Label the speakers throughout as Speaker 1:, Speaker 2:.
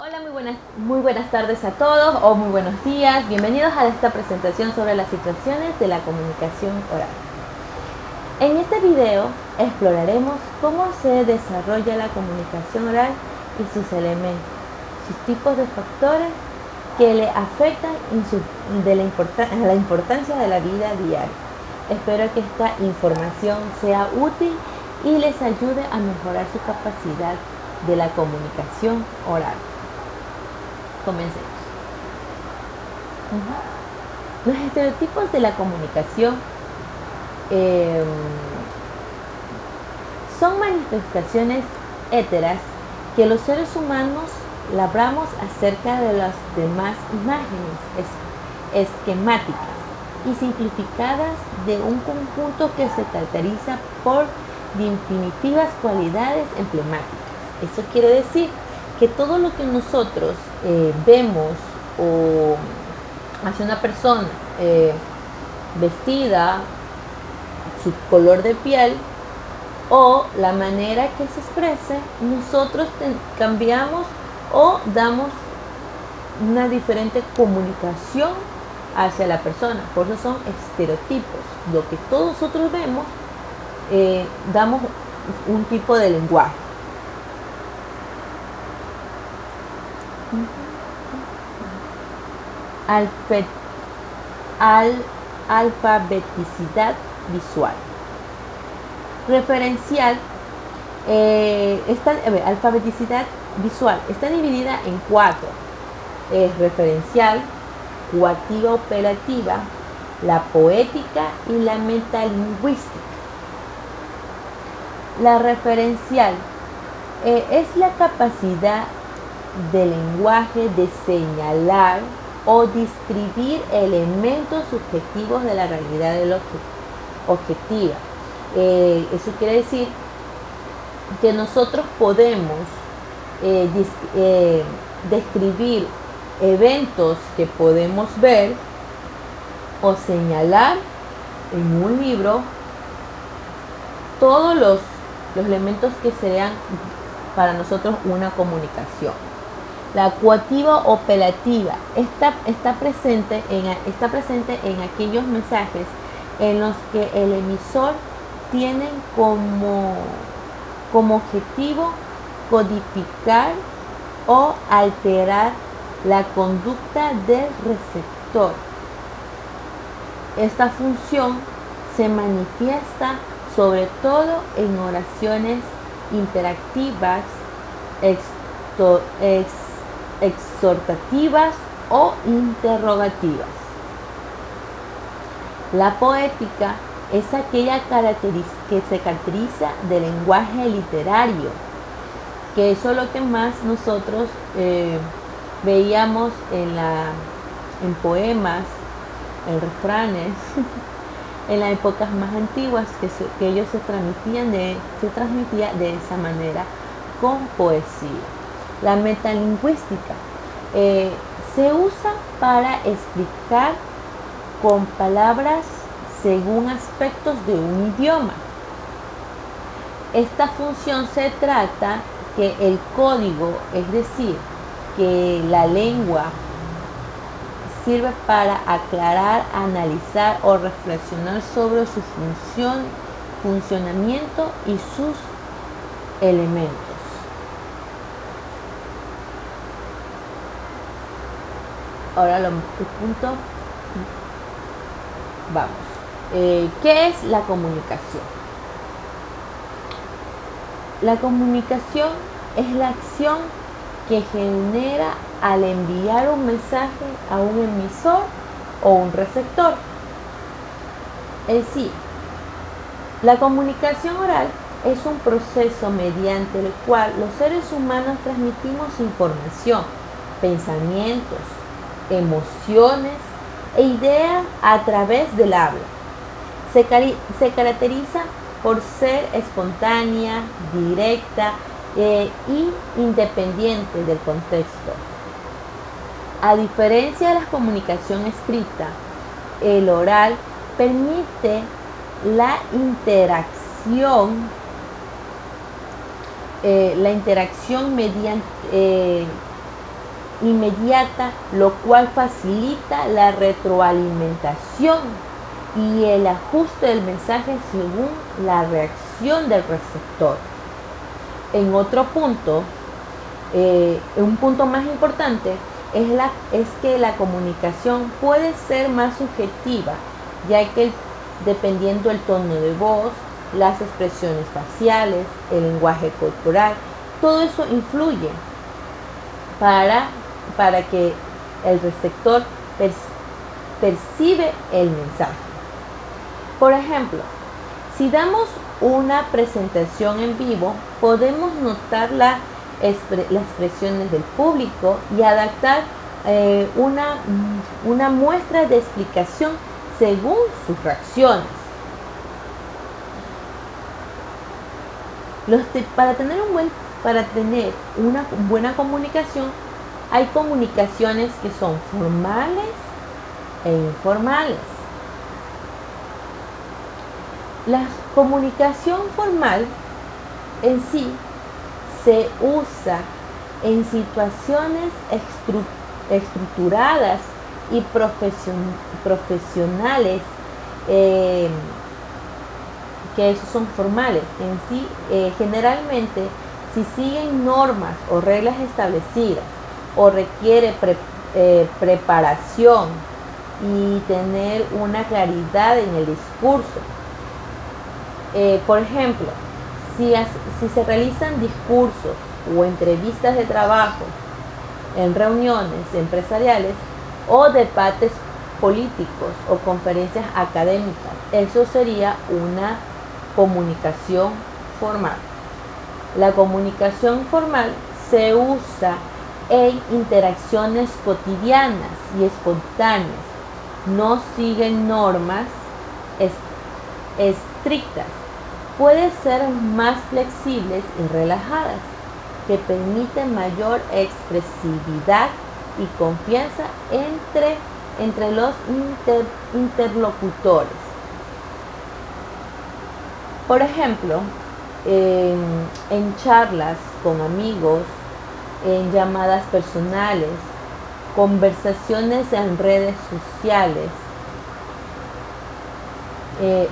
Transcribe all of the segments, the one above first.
Speaker 1: Hola, muy buenas tardes a todos o muy buenos días. Bienvenidos a esta presentación sobre las situaciones de la comunicación oral. En este video exploraremos cómo se desarrolla la comunicación oral y sus elementos, sus tipos de factores que le afectan la importancia de la vida diaria. Espero que esta información sea útil y les ayude a mejorar su capacidad de la comunicación oral. Comencemos. Los estereotipos de la comunicación son manifestaciones éteras que los seres humanos labramos acerca de las demás imágenes esquemáticas y simplificadas de un conjunto que se caracteriza por definitivas cualidades emblemáticas. Eso quiere decir que todo lo que nosotros vemos o hacia una persona vestida, su color de piel o la manera que se exprese, nosotros cambiamos o damos una diferente comunicación hacia la persona. Por eso son estereotipos. Lo que todos nosotros vemos, damos un tipo de lenguaje. Alfabeticidad visual. Referencial. Alfabeticidad visual está dividida en cuatro: referencial, cuativa operativa, la poética y la metalingüística. La referencial es la capacidad del lenguaje de señalar o describir elementos subjetivos de la realidad objetiva. Eso quiere decir que nosotros podemos describir eventos que podemos ver o señalar en un libro, todos los elementos que sean para nosotros una comunicación. La cuativa operativa está presente en aquellos mensajes en los que el emisor tiene como objetivo codificar o alterar la conducta del receptor. Esta función se manifiesta sobre todo en oraciones interactivas, exhortativas o interrogativas. La poética es aquella que se caracteriza del lenguaje literario, que eso es lo que más nosotros veíamos en poemas, en refranes, en las épocas más antiguas, que ellos se transmitía de esa manera, con poesía. La metalingüística se usa para explicar con palabras según aspectos de un idioma. Esta función se trata que el código, es decir, que la lengua sirve para aclarar, analizar o reflexionar sobre su funcionamiento y sus elementos. Ahora el punto. Vamos. ¿Qué es la comunicación? La comunicación es la acción que genera al enviar un mensaje a un emisor o un receptor. Es decir, la comunicación oral es un proceso mediante el cual los seres humanos transmitimos información, pensamientos, emociones e ideas a través del habla. Se caracteriza por ser espontánea, directa y independiente del contexto. A diferencia de la comunicación escrita, el oral permite la interacción mediante inmediata, lo cual facilita la retroalimentación y el ajuste del mensaje según la reacción del receptor. En otro punto, un punto más importante es que la comunicación puede ser más subjetiva, ya que dependiendo del tono de voz, las expresiones faciales, el lenguaje corporal, todo eso influye para que el receptor percibe el mensaje. Por ejemplo, si damos una presentación en vivo, podemos notar las expresiones del público y adaptar una muestra de explicación según sus reacciones. Para tener una buena comunicación, hay comunicaciones que son formales e informales. La comunicación formal en sí se usa en situaciones estructuradas y profesionales, que esos son formales. En sí, generalmente, si siguen normas o reglas establecidas o requiere preparación y tener una claridad en el discurso. Por ejemplo, si se realizan discursos o entrevistas de trabajo en reuniones empresariales o debates políticos o conferencias académicas, eso sería una comunicación formal. La comunicación formal se usa en interacciones cotidianas y espontáneas. No siguen normas estrictas. Pueden ser más flexibles y relajadas, que permiten mayor expresividad y confianza entre los interlocutores. Por ejemplo, en charlas con amigos, en llamadas personales, conversaciones en redes sociales,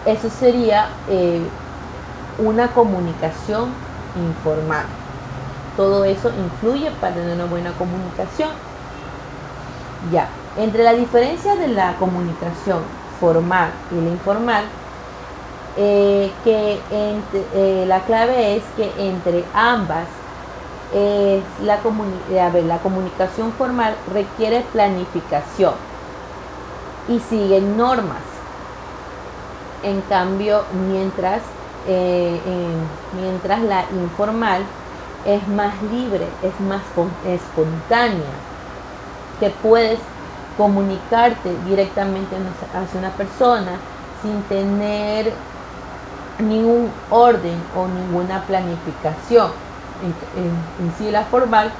Speaker 1: eso sería una comunicación informal. Todo eso influye para tener una buena comunicación. Ya, entre la diferencia de la comunicación formal y la informal, la clave es que entre ambas, la comunicación formal requiere planificación y sigue normas. En cambio, mientras la informal es más libre, es más espontánea, que puedes comunicarte directamente hacia una persona sin tener ningún orden o ninguna planificación. En sí, la formal,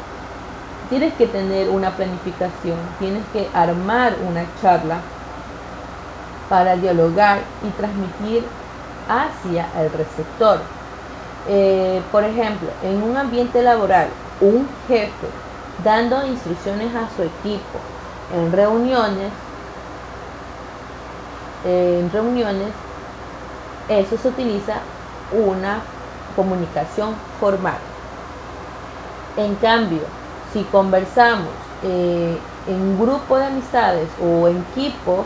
Speaker 1: tienes que tener una planificación, tienes que armar una charla para dialogar y transmitir hacia el receptor. Por ejemplo, en un ambiente laboral, un jefe dando instrucciones a su equipo en reuniones, eso se utiliza una comunicación formal. En cambio, si conversamos en un grupo de amistades o en equipo,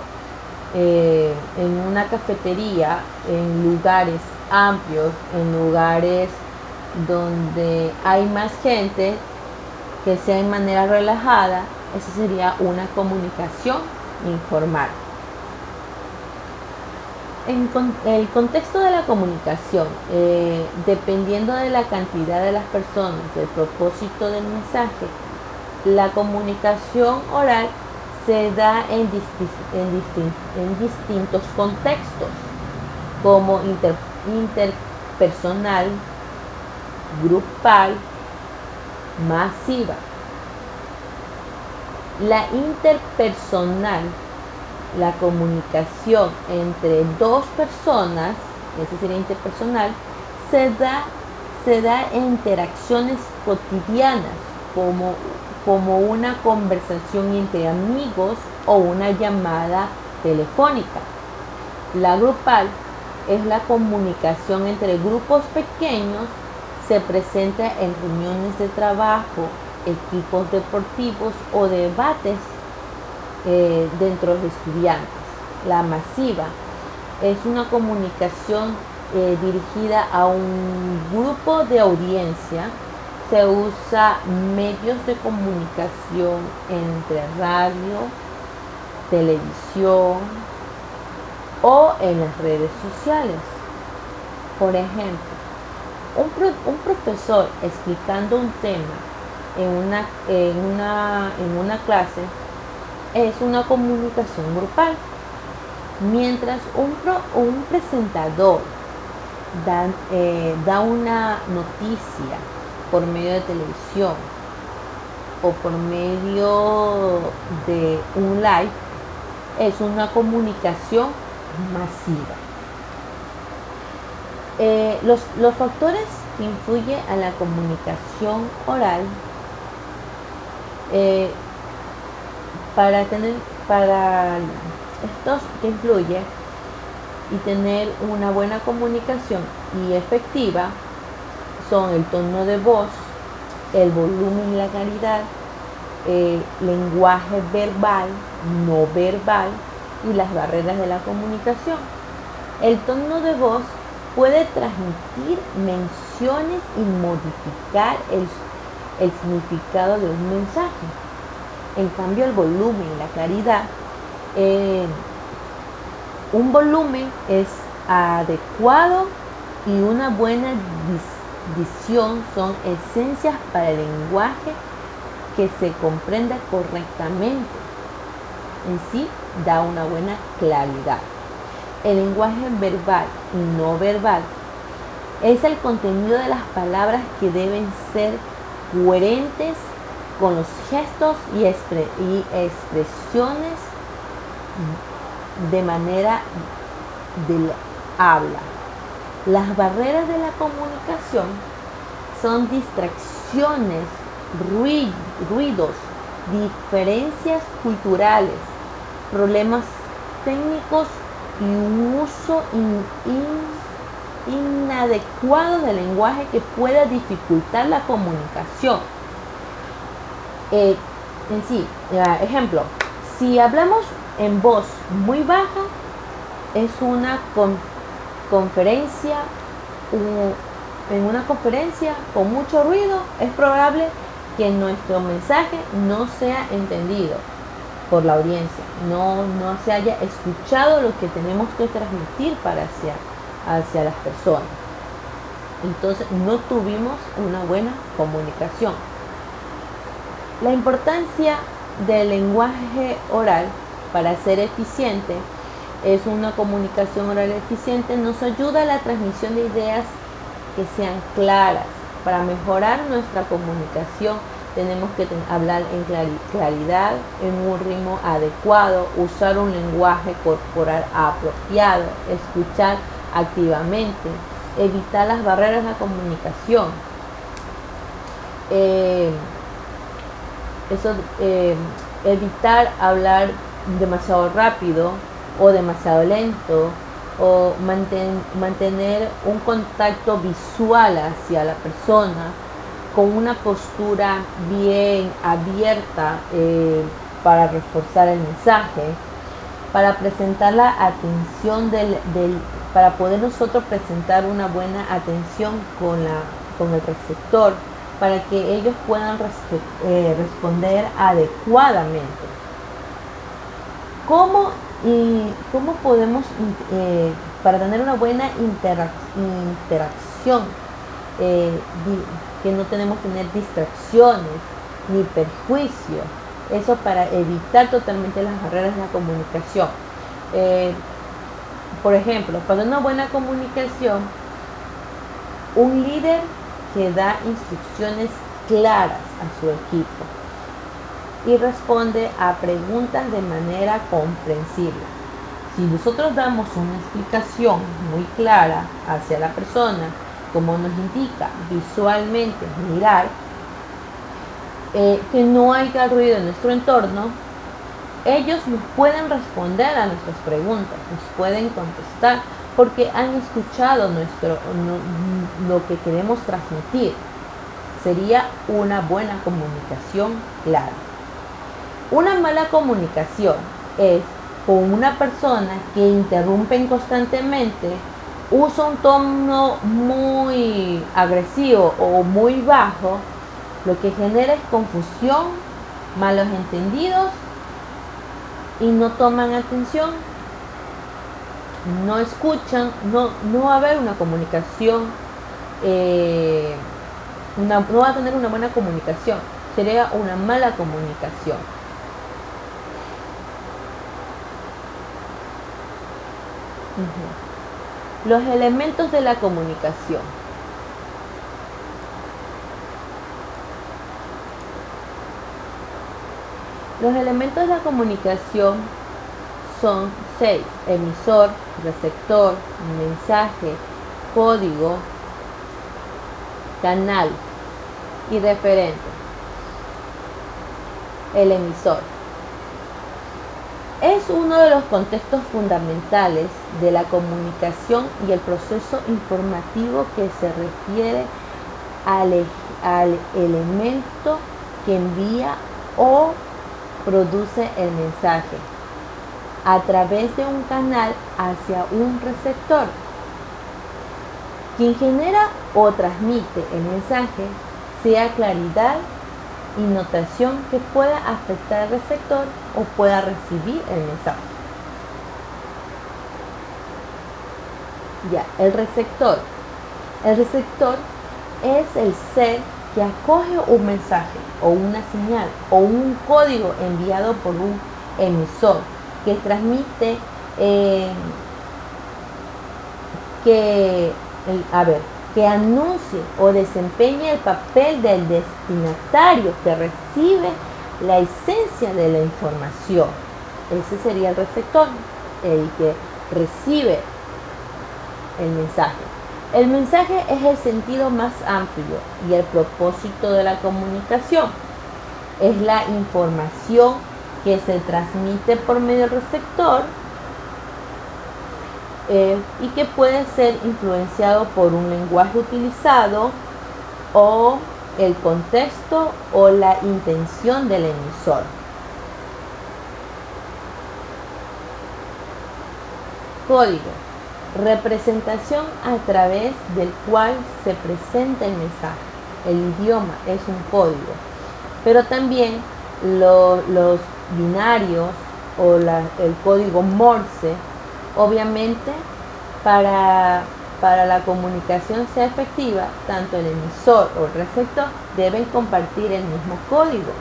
Speaker 1: en una cafetería, en lugares amplios, en lugares donde hay más gente, que sea de manera relajada, esa sería una comunicación informal. En el contexto de la comunicación, dependiendo de la cantidad de las personas, del propósito del mensaje, la comunicación oral se da en distintos contextos, como interpersonal, grupal, masiva. La interpersonal, la comunicación entre dos personas, esa sería interpersonal, se da en interacciones cotidianas, como como una conversación entre amigos o una llamada telefónica. La grupal es la comunicación entre grupos pequeños, se presenta en reuniones de trabajo, equipos deportivos o debates dentro de los estudiantes. La masiva es una comunicación dirigida a un grupo de audiencia. Se usa medios de comunicación entre radio, televisión o en las redes sociales. Por ejemplo, un profesor explicando un tema en una clase es una comunicación grupal, mientras un presentador da una noticia por medio de televisión o por medio de un live, es una comunicación masiva. Los factores que influyen a la comunicación oral para estos que influye y tener una buena comunicación y efectiva son el tono de voz, el volumen y la claridad, lenguaje verbal, no verbal y las barreras de la comunicación. El tono de voz puede transmitir menciones y modificar el significado de un mensaje. En cambio, el volumen y la claridad, un volumen es adecuado y una buena dicción son esencias para el lenguaje que se comprenda correctamente. En sí, da una buena claridad. El lenguaje verbal y no verbal es el contenido de las palabras que deben ser coherentes con los gestos y expresiones de manera del habla. Las barreras de la comunicación son distracciones, ruidos, diferencias culturales, problemas técnicos y un uso inadecuado del lenguaje que pueda dificultar la comunicación. En sí, ejemplo, si hablamos en voz muy baja, es una conferencia, en una conferencia con mucho ruido, es probable que nuestro mensaje no sea entendido por la audiencia, no se haya escuchado lo que tenemos que transmitir hacia las personas. Entonces no tuvimos una buena comunicación. La importancia del lenguaje oral para ser eficiente es una comunicación oral eficiente, nos ayuda a la transmisión de ideas que sean claras. Para mejorar nuestra comunicación tenemos que hablar en claridad, en un ritmo adecuado, usar un lenguaje corporal apropiado, escuchar activamente, evitar las barreras de la comunicación. Evitar hablar demasiado rápido o demasiado lento, o mantener un contacto visual hacia la persona con una postura bien abierta para reforzar el mensaje, para presentar la atención para poder nosotros presentar una buena atención con el receptor, para que ellos puedan responder adecuadamente. ¿Cómo podemos, para tener una buena interacción, que no tenemos que tener distracciones ni perjuicios? Eso para evitar totalmente las barreras de la comunicación. Por ejemplo, para una buena comunicación, un líder que da instrucciones claras a su equipo y responde a preguntas de manera comprensible. Si nosotros damos una explicación muy clara hacia la persona, como nos indica visualmente mirar, que no haya ruido en nuestro entorno, ellos nos pueden responder a nuestras preguntas, nos pueden contestar, porque han escuchado lo que queremos transmitir. Sería una buena comunicación clara. Una mala comunicación es con una persona que interrumpe constantemente, usa un tono muy agresivo o muy bajo, lo que genera es confusión, malos entendidos y no toman atención, no escuchan, no va a haber una comunicación, no va a tener una buena comunicación, sería una mala comunicación. Los elementos de la comunicación. Los elementos de la comunicación son 6: emisor, receptor, mensaje, código, canal y referente. El emisor es uno de los contextos fundamentales de la comunicación y el proceso informativo que se refiere al elemento que envía o produce el mensaje a través de un canal hacia un receptor, quien genera o transmite el mensaje, sea claridad y notación que pueda afectar al receptor o pueda recibir el mensaje. El receptor. El receptor es el ser que acoge un mensaje o una señal o un código enviado por un emisor que transmite que anuncie o desempeñe el papel del destinatario que recibe la esencia de la información. Ese sería el receptor, el que recibe el mensaje. El mensaje es el sentido más amplio y el propósito de la comunicación. Es la información que se transmite por medio del receptor y que puede ser influenciado por un lenguaje utilizado o el contexto o la intención del emisor. Código. Representación a través del cual se presenta el mensaje. El idioma es un código, pero también los binarios o el código Morse, obviamente para la comunicación sea efectiva, tanto el emisor o el receptor deben compartir el mismo código.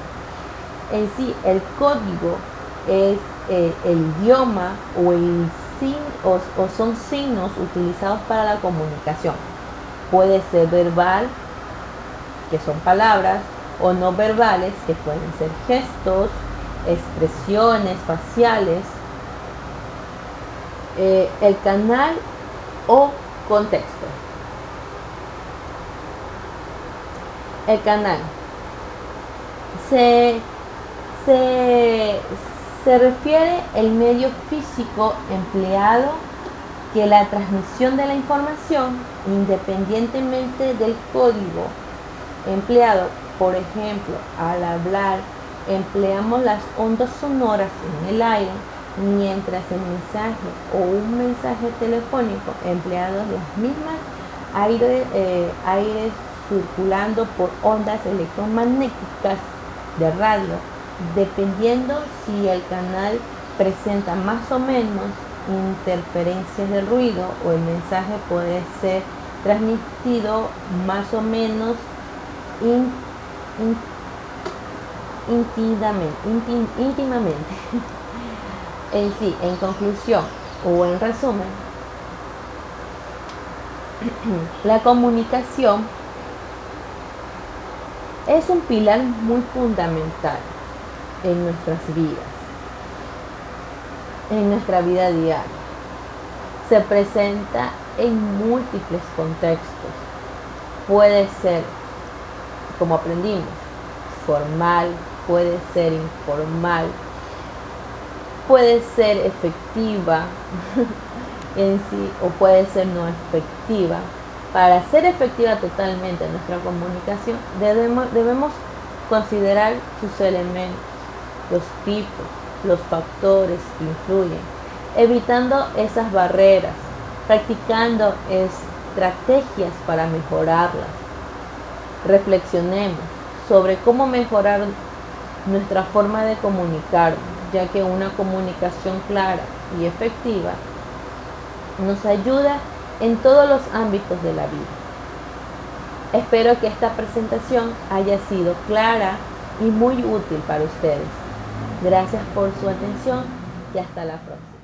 Speaker 1: En sí, el código es el idioma o son signos utilizados para la comunicación. Puede ser verbal, que son palabras, o no verbales, que pueden ser gestos, expresiones faciales, el canal o contexto. El canal se refiere el medio físico empleado que la transmisión de la información, independientemente del código empleado. Por ejemplo, al hablar empleamos las ondas sonoras en el aire, mientras el mensaje o un mensaje telefónico empleado las mismas aires circulando por ondas electromagnéticas de radio, dependiendo si el canal presenta más o menos interferencias de ruido o el mensaje puede ser transmitido más o menos íntimamente. En sí, en conclusión o en resumen, la comunicación es un pilar muy fundamental en nuestras vidas, en nuestra vida diaria. Se presenta en múltiples contextos. Puede ser, como aprendimos, formal, puede ser informal, puede ser efectiva en sí o puede ser no efectiva. Para ser efectiva totalmente nuestra comunicación debemos considerar sus elementos, los tipos, los factores que influyen, evitando esas barreras, practicando estrategias para mejorarlas. Reflexionemos sobre cómo mejorar nuestra forma de comunicarnos, ya que una comunicación clara y efectiva nos ayuda en todos los ámbitos de la vida. Espero que esta presentación haya sido clara y muy útil para ustedes. Gracias por su atención y hasta la próxima.